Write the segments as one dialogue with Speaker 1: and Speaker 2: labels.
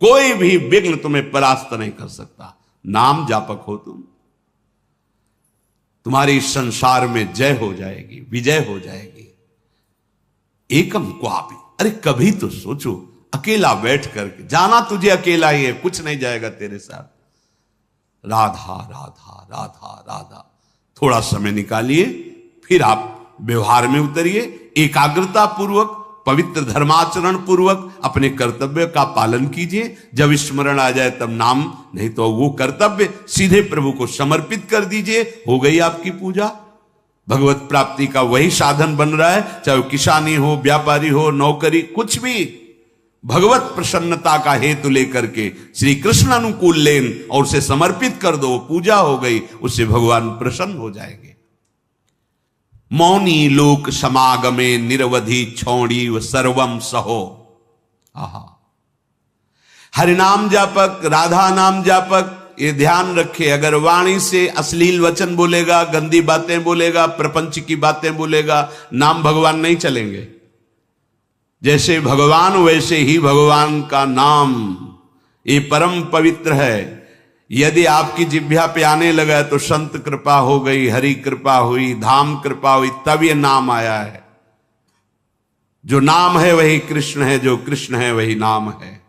Speaker 1: कोई भी विघ्न तुम्हें परास्त नहीं कर सकता। नाम जापक हो तुम, तुम्हारी संसार में जय हो जाएगी, विजय हो जाएगी। एकम क्वापि, अरे कभी तो सोचो, अकेला बैठ करके, जाना तुझे अकेला ही है, कुछ नहीं जाएगा तेरे साथ। राधा राधा राधा राधा, थोड़ा समय निकालिए, फिर आप व्यवहार में उतरिए, एकाग्रता पूर्वक, पवित्र धर्माचरण पूर्वक अपने कर्तव्य का पालन कीजिए। जब स्मरण आ जाए तब नाम, नहीं तो वो कर्तव्य सीधे प्रभु को समर्पित कर दीजिए, हो गई आपकी पूजा। भगवत प्राप्ति का वही साधन बन रहा है, चाहे वो किसानी हो, व्यापारी हो, नौकरी, कुछ भी भगवत प्रसन्नता का हेतु लेकर के श्री कृष्ण अनुकूल लेन और उसे समर्पित कर दो, पूजा हो गई, उससे भगवान प्रसन्न हो जाएंगे। मौनी लोक समागमे निरवधि छौड़ी व सर्वम सहो। आहा, हरिनाम जापक, राधा नाम जापक, ये ध्यान रखे, अगर वाणी से अश्लील वचन बोलेगा, गंदी बातें बोलेगा, प्रपंच की बातें बोलेगा, नाम भगवान नहीं चलेंगे। जैसे भगवान वैसे ही भगवान का नाम, ये परम पवित्र है। यदि आपकी जिह्वा पे आने लगा तो संत कृपा हो गई, हरि कृपा हुई, धाम कृपा हुई, तब ये नाम आया है। जो नाम है वही कृष्ण है, जो कृष्ण है वही नाम है।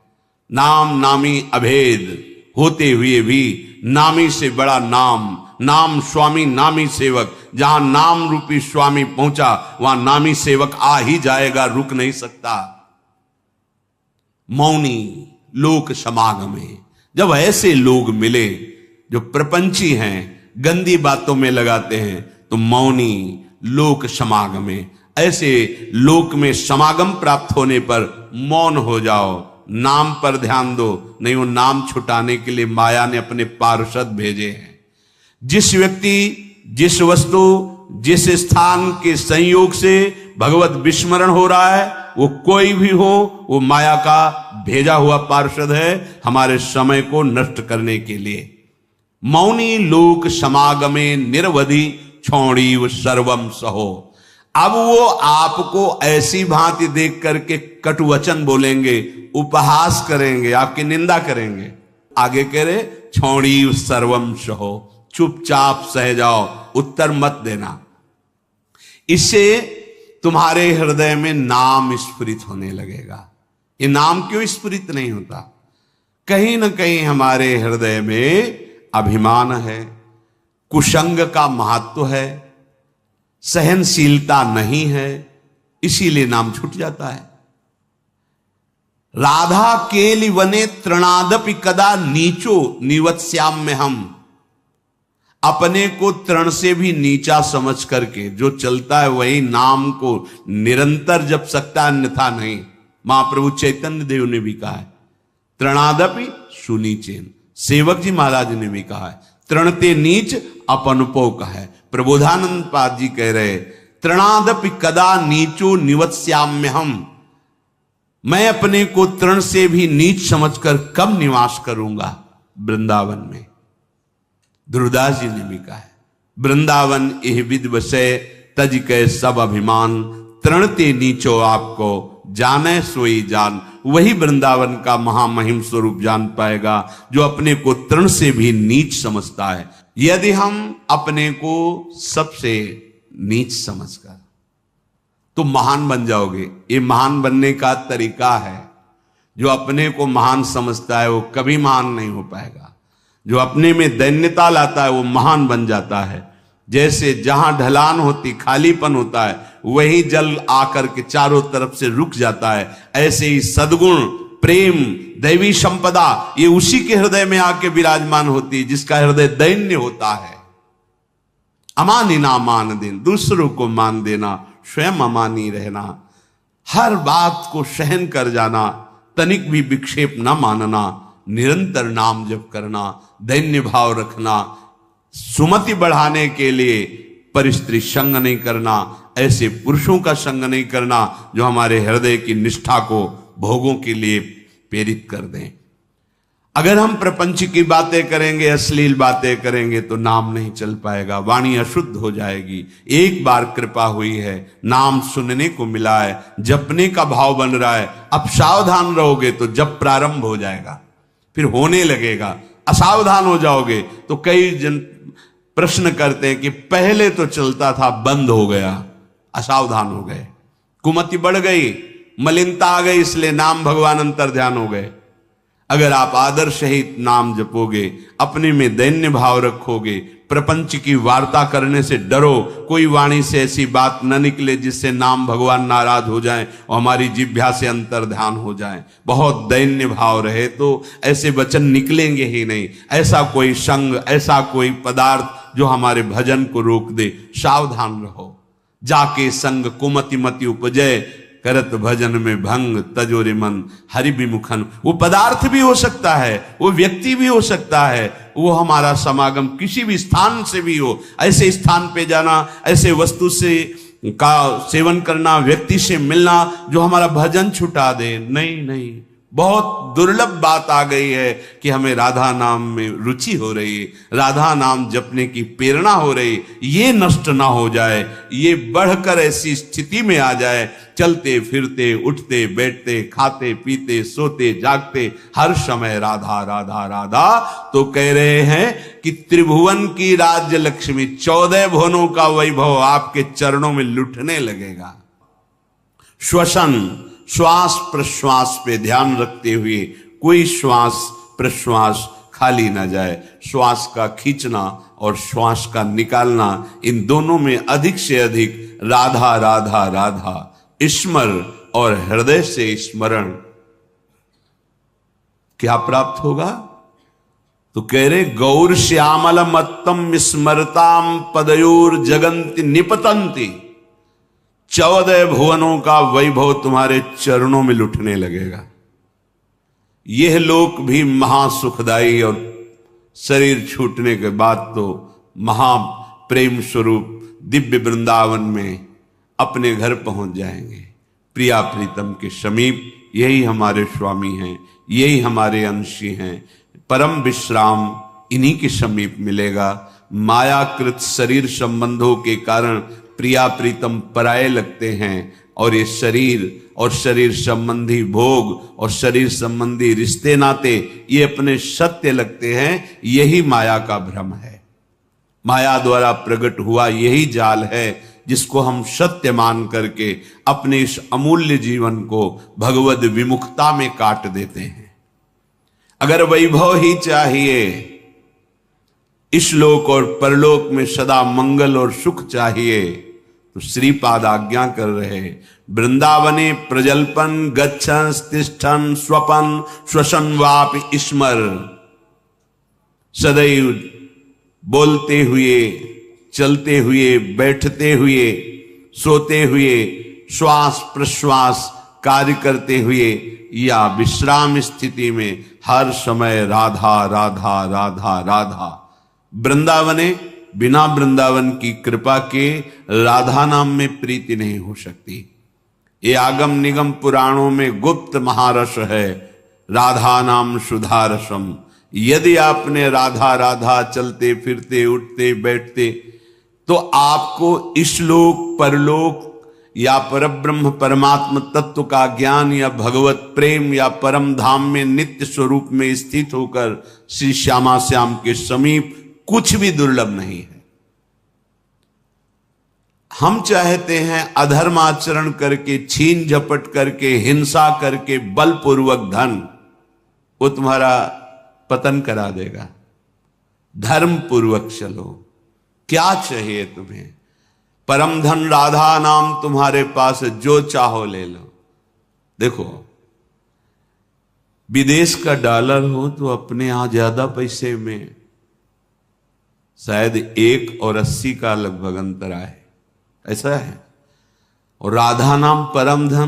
Speaker 1: नाम नामी अभेद होते हुए भी नामी से बड़ा नाम, नाम स्वामी नामी सेवक। जहां नाम रूपी स्वामी पहुंचा वहां नामी सेवक आ ही जाएगा, रुक नहीं सकता। मौनी लोक समागमे, जब ऐसे लोग मिले जो प्रपंची हैं, गंदी बातों में लगाते हैं, तो मौनी लोक समागमे, ऐसे लोक में समागम प्राप्त होने पर मौन हो जाओ, नाम पर ध्यान दो। नहीं, वो नाम छुटाने के लिए माया ने अपने पार्षद भेजे हैं। जिस व्यक्ति, जिस वस्तु, जिस स्थान के संयोग से भगवत विस्मरण हो रहा है, वो कोई भी हो, वो माया का भेजा हुआ पार्षद है, हमारे समय को नष्ट करने के लिए। मौनी लोक समागमे निरवधि छौड़ी सर्वम सहो। अब वो आपको ऐसी भांति देख करके कटुवचन बोलेंगे, उपहास करेंगे, आपकी निंदा करेंगे। आगे कह रहे छौड़ी सर्वम सहो, चुपचाप सह जाओ, उत्तर मत देना। इससे तुम्हारे हृदय में नाम स्फुरित होने लगेगा। ये नाम क्यों स्फुरित नहीं होता? कहीं ना कहीं हमारे हृदय में अभिमान है, कुसंग का महत्व है, सहनशीलता नहीं है, इसीलिए नाम छूट जाता है। राधा केलि वने तृणादपि कदा नीचो निवत्स्याम में हम, अपने को तृण से भी नीचा समझ करके जो चलता है वही नाम को निरंतर जप सकता, अन्यथा नहीं। महाप्रभु चैतन्य देव ने भी कहा है तृणादपि सुनीचेन, सेवक जी महाराज ने भी कहा है तृणते नीच अपनुपो का है। प्रबोधानंद पाद जी कह रहे तृणादपि कदा नीचो निवत्स्याम्य हम, मैं अपने को तृण से भी नीच समझकर कब निवास करूंगा वृंदावन में। ध्रुवदास जी ने भी कहा है वृंदावन एह विद वसै तज के सब अभिमान, तृणते नीचो आपको जाने सोई जान। वही वृंदावन का महामहिम स्वरूप जान पाएगा जो अपने को तृण से भी नीच समझता है। यदि हम अपने को सबसे नीच समझकर, तो महान बन जाओगे। ये महान बनने का तरीका है। जो अपने को महान समझता है वो कभी महान नहीं हो पाएगा। जो अपने में दैन्यता लाता है वो महान बन जाता है। जैसे जहां ढलान होती, खालीपन होता है, वही जल आकर के चारों तरफ से रुक जाता है। ऐसे ही सद्गुण, प्रेम, दैवी संपदा ये उसी के हृदय में आके विराजमान होती है जिसका हृदय दैन्य होता है। अमानी ना मान देना, दूसरों को मान देना, स्वयं अमानी रहना, हर बात को सहन कर जाना, तनिक भी विक्षेप न मानना, निरंतर नाम जप करना, दैन्य भाव रखना, सुमति बढ़ाने के लिए परिस्त्री संग नहीं करना, ऐसे पुरुषों का संग नहीं करना जो हमारे हृदय की निष्ठा को भोगों के लिए प्रेरित कर दें। अगर हम प्रपंच की बातें करेंगे, अश्लील बातें करेंगे तो नाम नहीं चल पाएगा, वाणी अशुद्ध हो जाएगी। एक बार कृपा हुई है, नाम सुनने को मिला है, जपने का भाव बन रहा है, अब सावधान रहोगे तो जब प्रारंभ हो जाएगा, फिर होने लगेगा। असावधान हो जाओगे तो कई जन प्रश्न करते हैं कि पहले तो चलता था, बंद हो गया, असावधान हो गए, कुमति बढ़ गई, मलिनता आ गई, इसलिए नाम भगवान अंतर ध्यान हो गए। अगर आप आदर सहित नाम जपोगे, अपने में दैन्य भाव रखोगे, प्रपंच की वार्ता करने से डरो, कोई वाणी से ऐसी बात न निकले जिससे नाम भगवान नाराज हो जाए और हमारी जिह्वा से अंतर ध्यान हो जाए। बहुत दैन्य भाव रहे तो ऐसे वचन निकलेंगे ही नहीं। ऐसा कोई संग, ऐसा कोई पदार्थ जो हमारे भजन को रोक दे, सावधान रहो। जाके संग कुमति मति उपजय, करत भजन में भंग तजोरे मन हरि विमुखन। वो पदार्थ भी हो सकता है, वो व्यक्ति भी हो सकता है, वो हमारा समागम किसी भी स्थान से भी हो। ऐसे स्थान पे जाना, ऐसे वस्तु से का सेवन करना, व्यक्ति से मिलना जो हमारा भजन छुटा दे, नहीं नहीं। बहुत दुर्लभ बात आ गई है कि हमें राधा नाम में रुचि हो रही है, राधा नाम जपने की प्रेरणा हो रही, ये नष्ट ना हो जाए, ये बढ़कर ऐसी स्थिति में आ जाए, चलते फिरते उठते बैठते खाते पीते सोते जागते हर समय राधा राधा राधा। तो कह रहे हैं कि त्रिभुवन की राज्य लक्ष्मी, 14 भुवनों का वैभव आपके चरणों में लुटने लगेगा। श्वसन, श्वास प्रश्वास पे ध्यान रखते हुए कोई श्वास प्रश्वास खाली ना जाए। श्वास का खींचना और श्वास का निकालना, इन दोनों में अधिक से अधिक राधा राधा राधा स्मर और हृदय से स्मरण। क्या प्राप्त होगा? तो कह रहे गौर श्यामल मत्तम स्मरताम पदयोर जगंति निपतंती। 14 भुवनों का वैभव तुम्हारे चरणों में लुटने लगेगा। यह लोक भी महासुखदायी और शरीर छूटने के बाद तो महाप्रेम स्वरूप दिव्य वृंदावन में अपने घर पहुंच जाएंगे, प्रिया प्रीतम के समीप। यही हमारे स्वामी हैं, यही हमारे अंशी हैं। परम विश्राम इन्हीं के समीप मिलेगा। मायाकृत शरीर संबंधों के कारण प्रिया प्रीतम पराये लगते हैं, और ये शरीर और शरीर संबंधी भोग और शरीर संबंधी रिश्ते नाते ये अपने सत्य लगते हैं। यही माया का भ्रम है, माया द्वारा प्रकट हुआ यही जाल है जिसको हम सत्य मान करके अपने इस अमूल्य जीवन को भगवद विमुखता में काट देते हैं। अगर वैभव ही चाहिए, इस लोक और परलोक में सदा मंगल और सुख चाहिए, तो श्रीपाद आज्ञा कर रहे वृंदावने प्रजल्पन गच्छन तिष्ठन स्वपन श्वसन वापि स्मर। सदैव बोलते हुए, चलते हुए, बैठते हुए, सोते हुए, श्वास प्रश्वास कार्य करते हुए या विश्राम स्थिति में हर समय राधा राधा राधा राधा। वृंदावने, बिना वृंदावन की कृपा के राधा नाम में प्रीति नहीं हो सकती। ये आगम निगम पुराणों में गुप्त महारस है, राधा नाम सुधा रसम। यदि आपने राधा राधा चलते फिरते उठते बैठते, तो आपको इस लोक परलोक या परब्रह्म परमात्म तत्व का ज्ञान या भगवत प्रेम या परम धाम में नित्य स्वरूप में स्थित होकर श्री श्यामा श्याम के समीप कुछ भी दुर्लभ नहीं है। हम चाहते हैं अधर्म आचरण करके, छीन झपट करके, हिंसा करके, बलपूर्वक धन, वो तुम्हारा पतन करा देगा। धर्म पूर्वक चलो। क्या चाहिए तुम्हें? परम धन राधा नाम तुम्हारे पास, जो चाहो ले लो। देखो, विदेश का डॉलर हो तो अपने यहां ज्यादा पैसे में शायद 1 और 80 का लगभग अंतर आए, ऐसा है। और राधा नाम परम धन,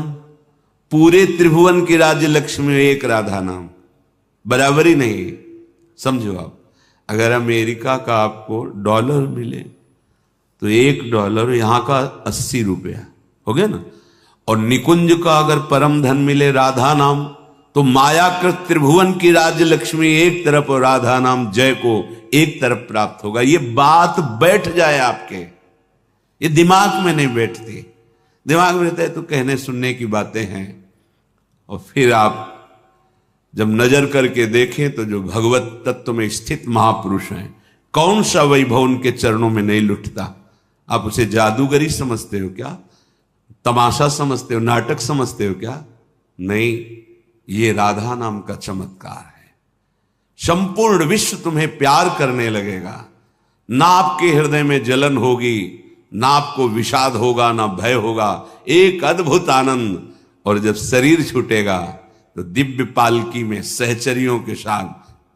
Speaker 1: पूरे त्रिभुवन की राज्य लक्ष्मी एक राधा नाम, बराबरी नहीं। समझो आप, अगर अमेरिका का आपको डॉलर मिले तो $1 यहां का 80 रुपया हो गया ना। और निकुंज का अगर परम धन मिले राधा नाम, तो मायाकृत त्रिभुवन की राज्य लक्ष्मी एक तरफ और राधा नाम जय को एक तरफ प्राप्त होगा। ये बात बैठ जाए आपके, ये दिमाग में नहीं बैठती। दिमाग में रहता है तो कहने सुनने की बातें हैं, और फिर आप जब नजर करके देखें तो जो भगवत तत्व में स्थित महापुरुष हैं, कौन सा वैभव उनके चरणों में नहीं लुटता। आप उसे जादूगरी समझते हो क्या? तमाशा समझते हो? नाटक समझते हो क्या? नहीं, ये राधा नाम का चमत्कार है। संपूर्ण विश्व तुम्हें प्यार करने लगेगा। ना आपके हृदय में जलन होगी, ना आपको विषाद होगा, ना भय होगा। एक अद्भुत आनंद। और जब शरीर छूटेगा तो दिव्य पालकी में सहचरियों के साथ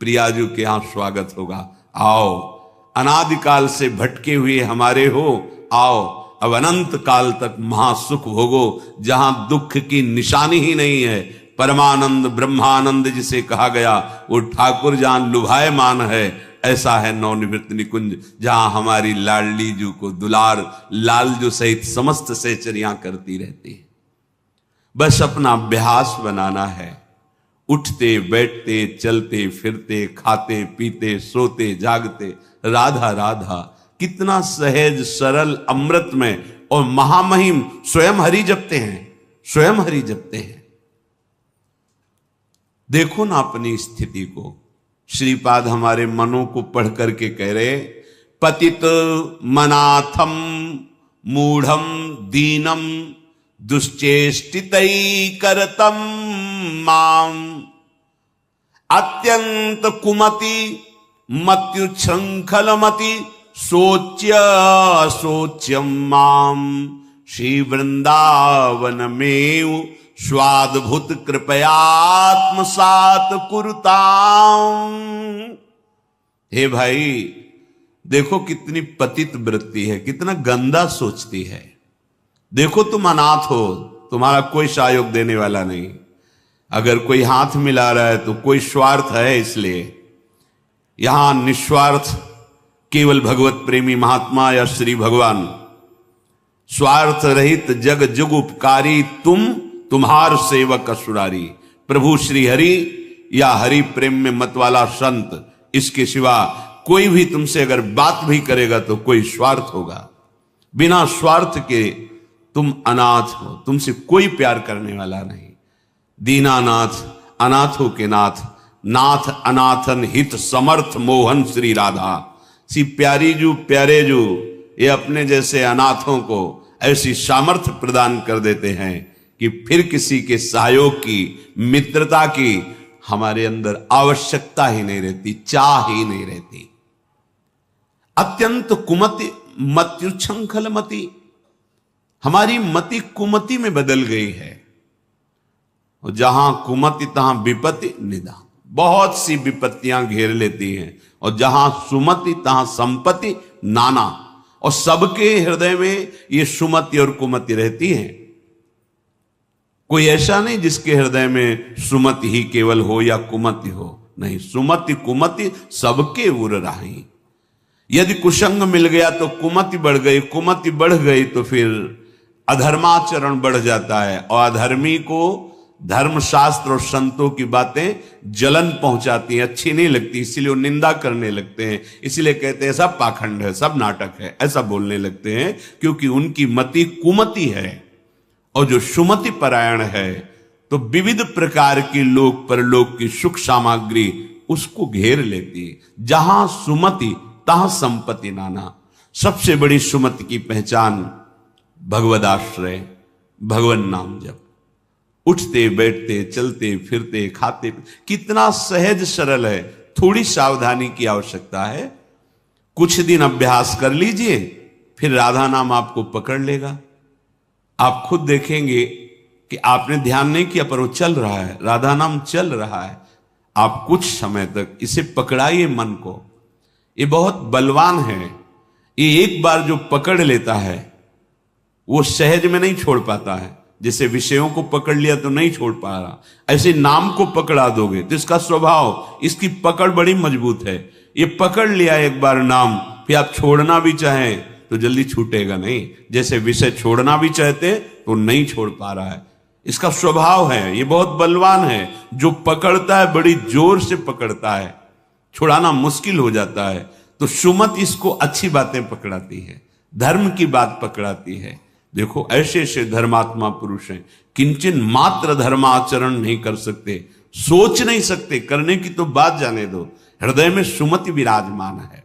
Speaker 1: प्रियाजू के यहां स्वागत होगा। आओ, अनादिकाल से भटके हुए हमारे हो, आओ अब अनंत काल तक महासुख भोगो, जहां दुख की निशानी ही नहीं है। परमानंद ब्रह्मानंद जिसे कहा गया, वो ठाकुर जहां लुभायमान है, ऐसा है नवनिवृत्त निकुंज, जहां हमारी लाडली जू को दुलार लाल जो सहित समस्त सहचरियां करती रहती है। बस अपना अभ्यास बनाना है। उठते बैठते चलते फिरते खाते पीते सोते जागते राधा राधा, कितना सहज सरल अमृत में और महामहिम स्वयं हरि जपते हैं, स्वयं हरि जपते हैं। देखो ना अपनी स्थिति को। श्रीपाद हमारे मनों को पढ़ करके कह रहे, पतित मनाथम मूढ़म दीनम दुश्चेष्टितई करतम माम अत्यंत कुमति मत्युच्छृंखलमति सोच्य सोच्यम माम श्री वृंदावन में स्वाद्भुत कृपयात्मसात कुरुताम। हे भाई, देखो कितनी पतित वृत्ति है, कितना गंदा सोचती है। देखो तुम अनाथ हो, तुम्हारा कोई सहयोग देने वाला नहीं। अगर कोई हाथ मिला रहा है तो कोई स्वार्थ है, इसलिए यहां निस्वार्थ केवल भगवत प्रेमी महात्मा या श्री भगवान, स्वार्थ रहित जग जुग उपकारी तुम, तुम्हार सेवक असुरारी। प्रभु श्री हरि या हरि प्रेम में मत वाला संत, इसके सिवा कोई भी तुमसे अगर बात भी करेगा तो कोई स्वार्थ होगा। बिना स्वार्थ के तुम अनाथ हो, तुमसे कोई प्यार करने वाला नहीं। दीनानाथ अनाथों के नाथ, नाथ अनाथन हित समर्थ मोहन श्री राधा। सी प्यारी जू प्यारे जू, ये अपने जैसे अनाथों को ऐसी सामर्थ्य प्रदान कर देते हैं कि फिर किसी के सहयोग की, मित्रता की हमारे अंदर आवश्यकता ही नहीं रहती, चाह ही नहीं रहती। अत्यंत कुमति मत्युच्छृंखल मति, हमारी मति कुमति में बदल गई है। और जहां कुमति तहां विपत्ति निदान, बहुत सी विपत्तियां घेर लेती हैं। और जहां सुमति तहां संपत्ति नाना, और सबके हृदय में ये सुमति और कुमति रहती है। कोई ऐसा नहीं जिसके हृदय में सुमति ही केवल हो या कुमति हो, नहीं, सुमति कुमति सबके उर राही। यदि कुसंग मिल गया तो कुमति बढ़ गई, कुमति बढ़ गई तो फिर अधर्माचरण बढ़ जाता है, और अधर्मी को धर्मशास्त्र और संतों की बातें जलन पहुंचाती हैं, अच्छी नहीं लगती, इसीलिए वो निंदा करने लगते हैं। इसीलिए कहते हैं सब पाखंड है, सब नाटक है, ऐसा बोलने लगते हैं, क्योंकि उनकी मति कुमति है। और जो सुमति परायण है तो विविध प्रकार की लोक परलोक की सुख सामग्री उसको घेर लेती है। जहां सुमति तहां संपत्ति नाना। सबसे बड़ी सुमति की पहचान भगवदाश्रय, भगवन नाम जप। उठते बैठते चलते फिरते खाते, कितना सहज सरल है। थोड़ी सावधानी की आवश्यकता है। कुछ दिन अभ्यास कर लीजिए, फिर राधा नाम आपको पकड़ लेगा। आप खुद देखेंगे कि आपने ध्यान नहीं किया पर वो चल रहा है, राधा नाम चल रहा है। आप कुछ समय तक इसे पकड़ाइए मन को। ये बहुत बलवान है। ये एक बार जो पकड़ लेता है वो सहज में नहीं छोड़ पाता है। जैसे विषयों को पकड़ लिया तो नहीं छोड़ पा रहा, ऐसे नाम को पकड़ा दोगे तो इसका स्वभाव, इसकी पकड़ बड़ी मजबूत है। ये पकड़ लिया एक बार नाम, फिर आप छोड़ना भी चाहें तो जल्दी छूटेगा नहीं। जैसे विषय छोड़ना भी चाहते तो नहीं छोड़ पा रहा है। इसका स्वभाव है, ये बहुत बलवान है, जो पकड़ता है बड़ी जोर से पकड़ता है, छुड़ाना मुश्किल हो जाता है। तो सुमति इसको अच्छी बातें पकड़ाती है, धर्म की बात पकड़ाती है। देखो ऐसे ऐसे धर्मात्मा पुरुष हैं, किंचन मात्र धर्माचरण नहीं कर सकते, सोच नहीं सकते, करने की तो बात जाने दो, हृदय में सुमति विराजमान है।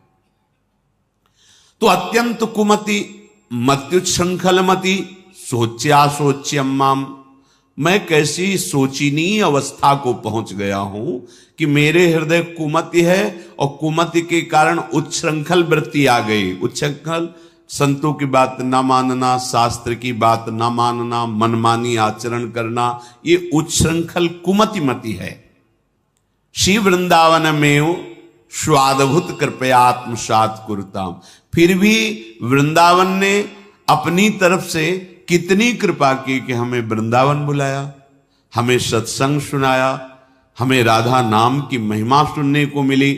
Speaker 1: तो अत्यंत कुमति मत्युच्छृंखलमति सोच्या सोच्यम्माम, मैं कैसी सोचनीय अवस्था को पहुंच गया हूं कि मेरे हृदय कुमति है और कुमति के कारण उच्छृंखल वृत्ति आ गई। उच्छृंखल संतों की बात ना मानना, शास्त्र की बात ना मानना, मनमानी आचरण करना, ये उच्छृंखल कुमतिमति है। श्री वृंदावन में स्वादभूत कृपयात्मसात कुरुताम, फिर भी वृंदावन ने अपनी तरफ से कितनी कृपा की कि हमें वृंदावन बुलाया, हमें सत्संग सुनाया, हमें राधा नाम की महिमा सुनने को मिली,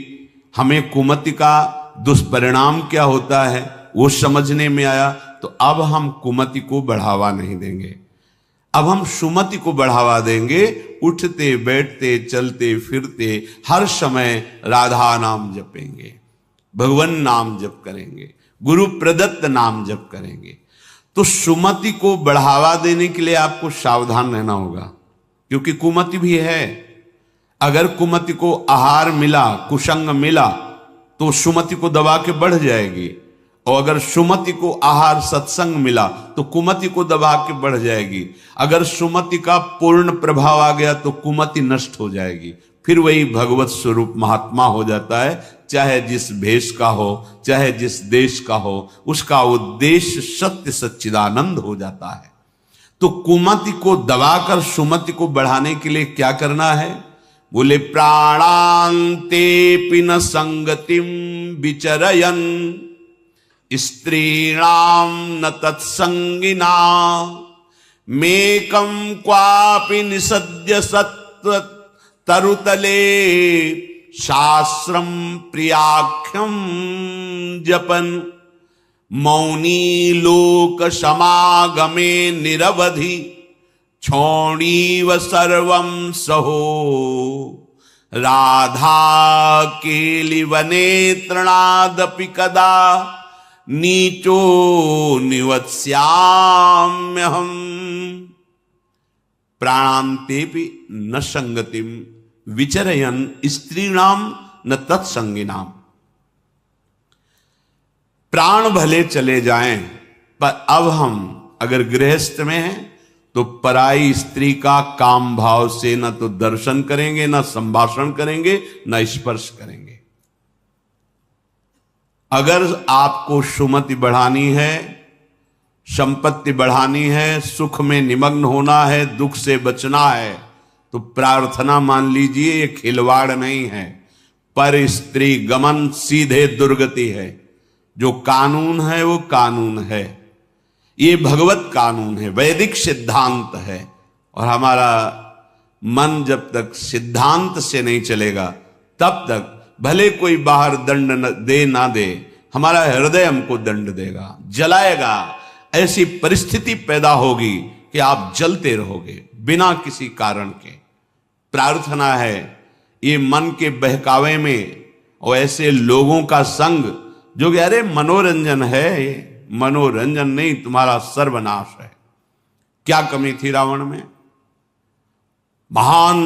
Speaker 1: हमें कुमति का दुष्परिणाम क्या होता है वो समझने में आया। तो अब हम कुमति को बढ़ावा नहीं देंगे, अब हम सुमति को बढ़ावा देंगे। उठते बैठते चलते फिरते हर समय राधा नाम जपेंगे, भगवान नाम जप करेंगे, गुरु प्रदत्त नाम जप करेंगे। तो सुमति को बढ़ावा देने के लिए आपको सावधान रहना होगा, क्योंकि कुमति भी है। अगर कुमति को आहार मिला, कुसंग मिला, तो सुमति को दबा के बढ़ जाएगी, और अगर सुमति को आहार सत्संग मिला तो कुमति को दबा के बढ़ जाएगी। अगर सुमति का पूर्ण प्रभाव आ गया तो कुमति नष्ट हो जाएगी, फिर वही भगवत स्वरूप महात्मा हो जाता है। चाहे जिस भेष का हो, चाहे जिस देश का हो, उसका उद्देश्य सत्य सच्चिदानंद हो जाता है। तो कुमति को दबाकर सुमति को बढ़ाने के लिए क्या करना है? बोले प्राणांते पिन संगतिम विचरयन स्त्रीणाम न तत्संगिना मेकम क्वापि निसद्य सत्व तरुतले शास्त्रम प्रियाख्यम जपन मौनी लोक समागमे निरवधि क्षौणीव सर्वं सहो राधा केलिवने तृणादपि कदा नीचो निवत्स्याम्यहम् प्राणान्तेपि न संगतिम विचरयन स्त्रीणाम न तत्संगिनाम। प्राण भले चले जाएं, पर अब हम अगर गृहस्थ में हैं तो पराई स्त्री का काम भाव से न तो दर्शन करेंगे, न संभाषण करेंगे, न स्पर्श करेंगे। अगर आपको सुमति बढ़ानी है, संपत्ति बढ़ानी है, सुख में निमग्न होना है, दुख से बचना है, तो प्रार्थना मान लीजिए ये खिलवाड़ नहीं है, पर स्त्री गमन सीधे दुर्गति है। जो कानून है वो कानून है, ये भगवत कानून है, वैदिक सिद्धांत है। और हमारा मन जब तक सिद्धांत से नहीं चलेगा तब तक भले कोई बाहर दंड दे ना दे, हमारा हृदय हमको दंड देगा, जलाएगा। ऐसी परिस्थिति पैदा होगी कि आप जलते रहोगे बिना किसी कारण के। प्रार्थना है ये मन के बहकावे में और ऐसे लोगों का संग जो कि अरे मनोरंजन है, मनोरंजन नहीं, तुम्हारा सर्वनाश है। क्या कमी थी रावण में? महान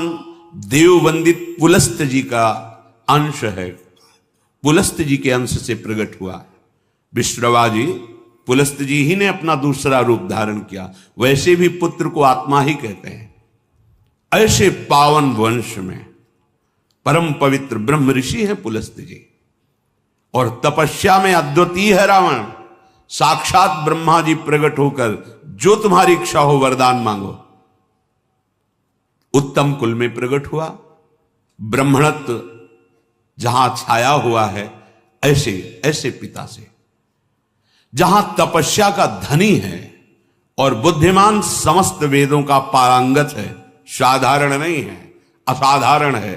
Speaker 1: देव वंदित पुलस्त जी का अंश है, पुलस्त जी के अंश से प्रकट हुआ। विश्रवा जी पुलस्त जी ही ने अपना दूसरा रूप धारण किया। वैसे भी पुत्र को आत्मा ही कहते हैं। ऐसे पावन वंश में परम पवित्र ब्रह्म ऋषि है पुलस्त जी, और तपस्या में अद्वितीय है रावण। साक्षात ब्रह्मा जी प्रकट होकर जो तुम्हारी इच्छा हो वरदान मांगो। उत्तम कुल में प्रकट हुआ, ब्राह्मणत्व जहां छाया हुआ है, ऐसे ऐसे पिता से, जहां तपस्या का धनी है और बुद्धिमान समस्त वेदों का पारंगत है, साधारण नहीं है, असाधारण है।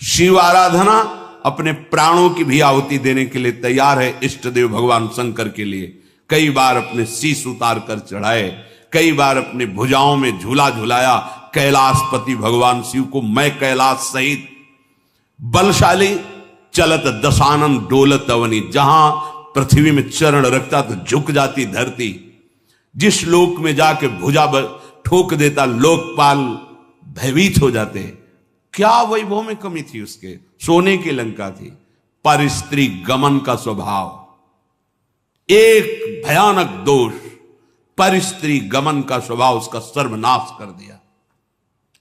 Speaker 1: शिव आराधना अपने प्राणों की भी आहुति देने के लिए तैयार है। इष्ट देव भगवान शंकर के लिए कई बार अपने शीश उतार कर चढ़ाए, कई बार अपने भुजाओं में झूला झुलाया कैलाशपति भगवान शिव को। मैं कैलाश सहित बलशाली चलत दशानन डोलत अवनी, जहां पृथ्वी में चरण रखता तो झुक जाती धरती, जिस लोक में जाके भुजा ठोक देता लोकपाल भयभीत हो जाते। क्या वैभव में कमी थी उसके, सोने की लंका थी। पर स्त्री गमन का स्वभाव, एक भयानक दोष, पर स्त्री गमन का स्वभाव उसका सर्वनाश कर दिया,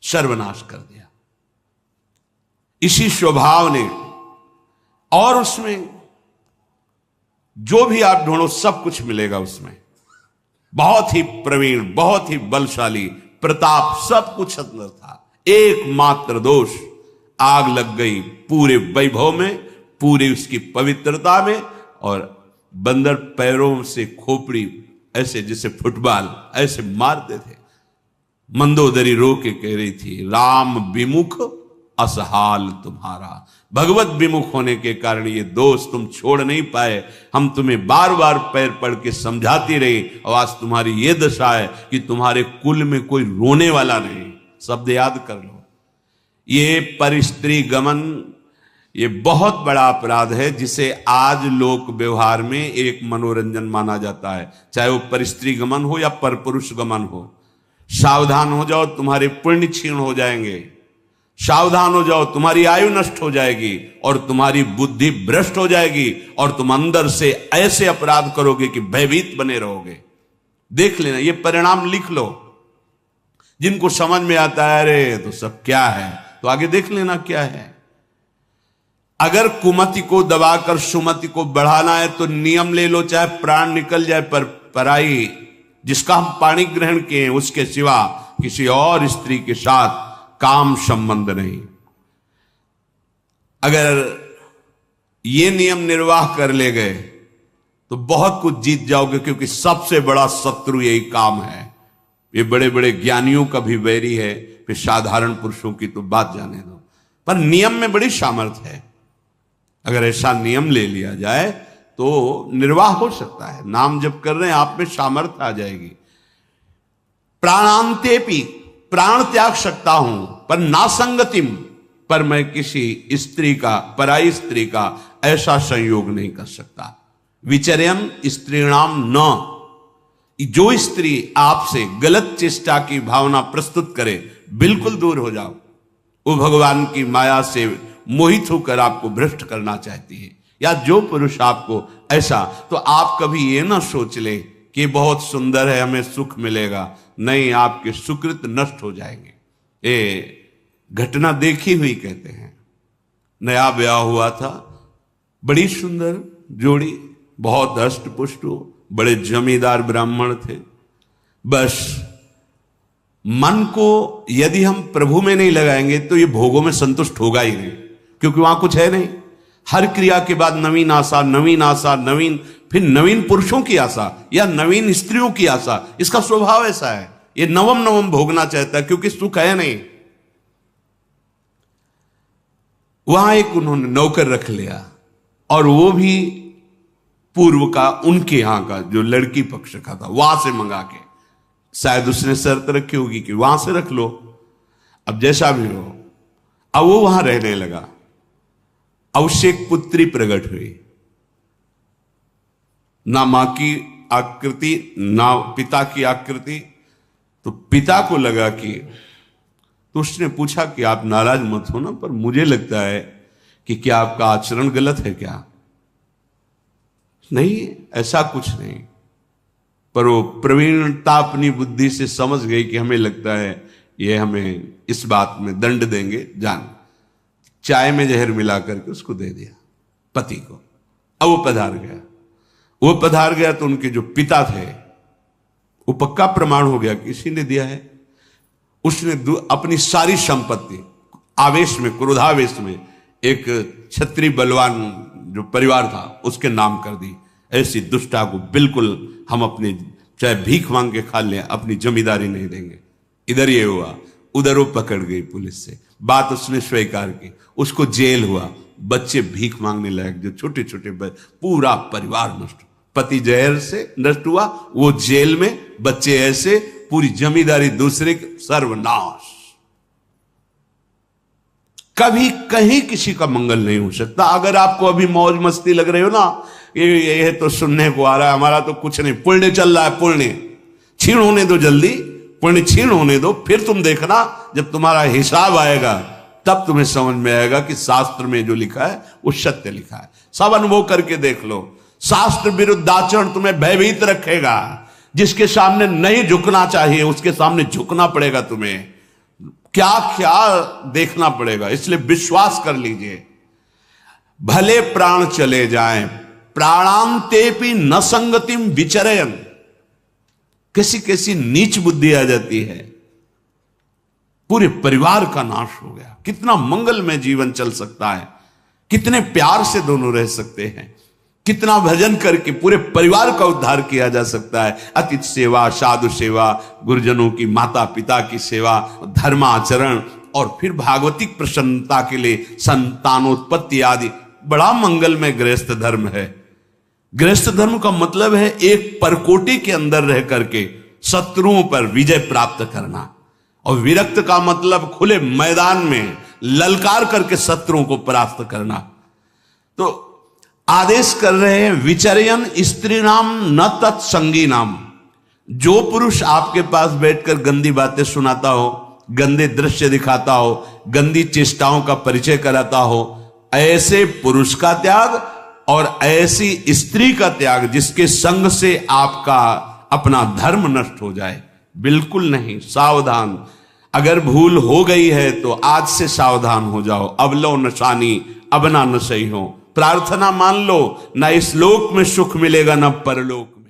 Speaker 1: सर्वनाश कर दिया। इसी स्वभाव ने, और उसमें जो भी आप ढूंढो सब कुछ मिलेगा उसमें। बहुत ही प्रवीण, बहुत ही बलशाली, प्रताप सब कुछ अंदर था। एकमात्र दोष, आग लग गई पूरे वैभव में, पूरी उसकी पवित्रता में। और बंदर पैरों से खोपड़ी ऐसे जैसे फुटबॉल ऐसे मारते थे। मंदोदरी रो के कह रही थी, राम विमुख असहाल तुम्हारा। भगवत विमुख होने के कारण ये दोष तुम छोड़ नहीं पाए। हम तुम्हें बार बार पैर पड़ के समझाती रही, और आज तुम्हारी ये दशा है कि तुम्हारे कुल में कोई रोने वाला नहीं। शब्द याद कर लो, ये परिस्त्री गमन, ये बहुत बड़ा अपराध है, जिसे आज लोक व्यवहार में एक मनोरंजन माना जाता है। चाहे वो परिस्त्री गमन हो या परपुरुष गमन हो। सावधान हो जाओ, तुम्हारे पुण्य क्षीण हो जाएंगे। सावधान हो जाओ, तुम्हारी आयु नष्ट हो जाएगी और तुम्हारी बुद्धि भ्रष्ट हो जाएगी, और तुम अंदर से ऐसे अपराध करोगे कि भयभीत बने रहोगे। देख लेना, ये परिणाम लिख लो। जिनको समझ में आता है अरे तो सब क्या है, तो आगे देख लेना क्या है। अगर कुमति को दबाकर सुमति को बढ़ाना है तो नियम ले लो, चाहे प्राण निकल जाए, पर पराई जिसका हम पाणी ग्रहण किए उसके सिवा किसी और स्त्री के साथ काम संबंध नहीं। अगर ये नियम निर्वाह कर ले गए तो बहुत कुछ जीत जाओगे, क्योंकि सबसे बड़ा शत्रु यही काम है। ये बड़े बड़े ज्ञानियों का भी वैरी है, फिर साधारण पुरुषों की तो बात जाने दो। पर नियम में बड़ी सामर्थ्य है। अगर ऐसा नियम ले लिया जाए तो निर्वाह हो सकता है। नाम जप कर रहे हैं, आप में सामर्थ्य आ जाएगी। प्राणांतेपि, प्राण त्याग सकता हूं, पर नासंगतिम, पर मैं किसी स्त्री का, पराई स्त्री का ऐसा संयोग नहीं कर सकता। विचर्यन स्त्रीणाम न, जो स्त्री आपसे गलत चेष्टा की भावना प्रस्तुत करे, बिल्कुल दूर हो जाओ। वो भगवान की माया से मोहित होकर आपको भ्रष्ट करना चाहती है। या जो पुरुष आपको ऐसा, तो आप कभी ये ना सोच ले कि बहुत सुंदर है, हमें सुख मिलेगा। नहीं, आपके सुकृत नष्ट हो जाएंगे। ये घटना देखी हुई कहते हैं। नया ब्याह हुआ था, बड़ी सुंदर जोड़ी, बहुत हष्ट पुष्ट, बड़े जमींदार ब्राह्मण थे। बस मन को यदि हम प्रभु में नहीं लगाएंगे तो ये भोगों में संतुष्ट होगा ही नहीं, क्योंकि वहां कुछ है नहीं। हर क्रिया के बाद नवीन आशा, नवीन आशा, नवीन, फिर नवीन पुरुषों की आशा या नवीन स्त्रियों की आशा। इसका स्वभाव ऐसा है, ये नवम नवम भोगना चाहता है, क्योंकि सुख है नहीं। वहां एक उन्होंने नौकर रख लिया, और वो भी पूर्व का, उनके यहां का, जो लड़की पक्ष का था, वहां से मंगा के। शायद उसने शर्त रखी होगी कि वहां से रख लो, अब जैसा भी हो। अब वो वहां रहने लगा। अब उससे एक पुत्री प्रकट हुई, ना मां की आकृति ना पिता की आकृति। तो पिता को लगा कि, तो उसने पूछा कि आप नाराज मत हो ना, पर मुझे लगता है कि क्या आपका आचरण गलत है क्या? नहीं, ऐसा कुछ नहीं। पर वो प्रवीणता अपनी बुद्धि से समझ गई कि हमें लगता है ये हमें इस बात में दंड देंगे, जान। चाय में जहर मिला करके उसको दे दिया पति को। अब वो पधार गया। वो पधार गया तो उनके जो पिता थे, वो पक्का प्रमाण हो गया किसी ने दिया है। उसने अपनी सारी संपत्ति आवेश में, क्रोधावेश में, एक क्षत्रिय बलवान जो परिवार था उसके नाम कर दी। ऐसी दुष्टा को बिल्कुल हम अपने, चाहे भीख मांग के खा लें, अपनी जमींदारी नहीं देंगे। इधर ये हुआ, उधर वो पकड़ गई पुलिस से, बात उसने स्वीकार की, उसको जेल हुआ। बच्चे भीख मांगने लायक, जो छोटे छोटे, पूरा परिवार नष्ट। पति जहर से नष्ट हुआ, वो जेल में, बच्चे ऐसे, पूरी जमींदारी दूसरे की, सर्वनाश। कभी कहीं किसी का मंगल नहीं हो सकता। अगर आपको अभी मौज मस्ती लग रही हो ना, ये तो सुनने को आ रहा है, हमारा तो कुछ नहीं, पुण्य चल रहा है, पुण्य क्षीण होने दो, जल्दी पुण्य क्षीण होने दो, फिर तुम देखना जब तुम्हारा हिसाब आएगा तब तुम्हें समझ में आएगा कि शास्त्र में जो लिखा है वो सत्य लिखा है। सब अनुभव करके देख लो। शास्त्र विरुद्ध आचरण तुम्हें भयभीत रखेगा। जिसके सामने नहीं झुकना चाहिए उसके सामने झुकना पड़ेगा तुम्हें, क्या क्या देखना पड़ेगा। इसलिए विश्वास कर लीजिए, भले प्राण चले जाएं, प्राणांतेपि न संगतिम विचरयन। कैसी कैसी नीच बुद्धि आ जाती है, पूरे परिवार का नाश हो गया। कितना मंगलमय जीवन चल सकता है, कितने प्यार से दोनों रह सकते हैं, कितना भजन करके पूरे परिवार का उद्धार किया जा सकता है। अतिथि सेवा, साधु सेवा, गुरुजनों की, माता पिता की सेवा, धर्माचरण, और फिर भागवतिक प्रसन्नता के लिए संतानोत्पत्ति आदि। बड़ा मंगलमय गृहस्थ धर्म है। गृहस्थ धर्म का मतलब है एक परकोटी के अंदर रह करके शत्रुओं पर विजय प्राप्त करना, और विरक्त का मतलब खुले मैदान में ललकार करके शत्रुओं को परास्त करना। तो आदेश कर रहे हैं, विचर्यन स्त्री नाम न तत्संगी नाम। जो पुरुष आपके पास बैठकर गंदी बातें सुनाता हो, गंदे दृश्य दिखाता हो, गंदी चेष्टाओं का परिचय कराता हो, ऐसे पुरुष का त्याग और ऐसी स्त्री का त्याग जिसके संग से आपका अपना धर्म नष्ट हो जाए, बिल्कुल नहीं। सावधान। अगर भूल हो गई है तो आज से सावधान हो जाओ। अब लो नशानी, अब ना न सही हो। प्रार्थना मान लो, ना इस लोक में सुख मिलेगा ना परलोक में।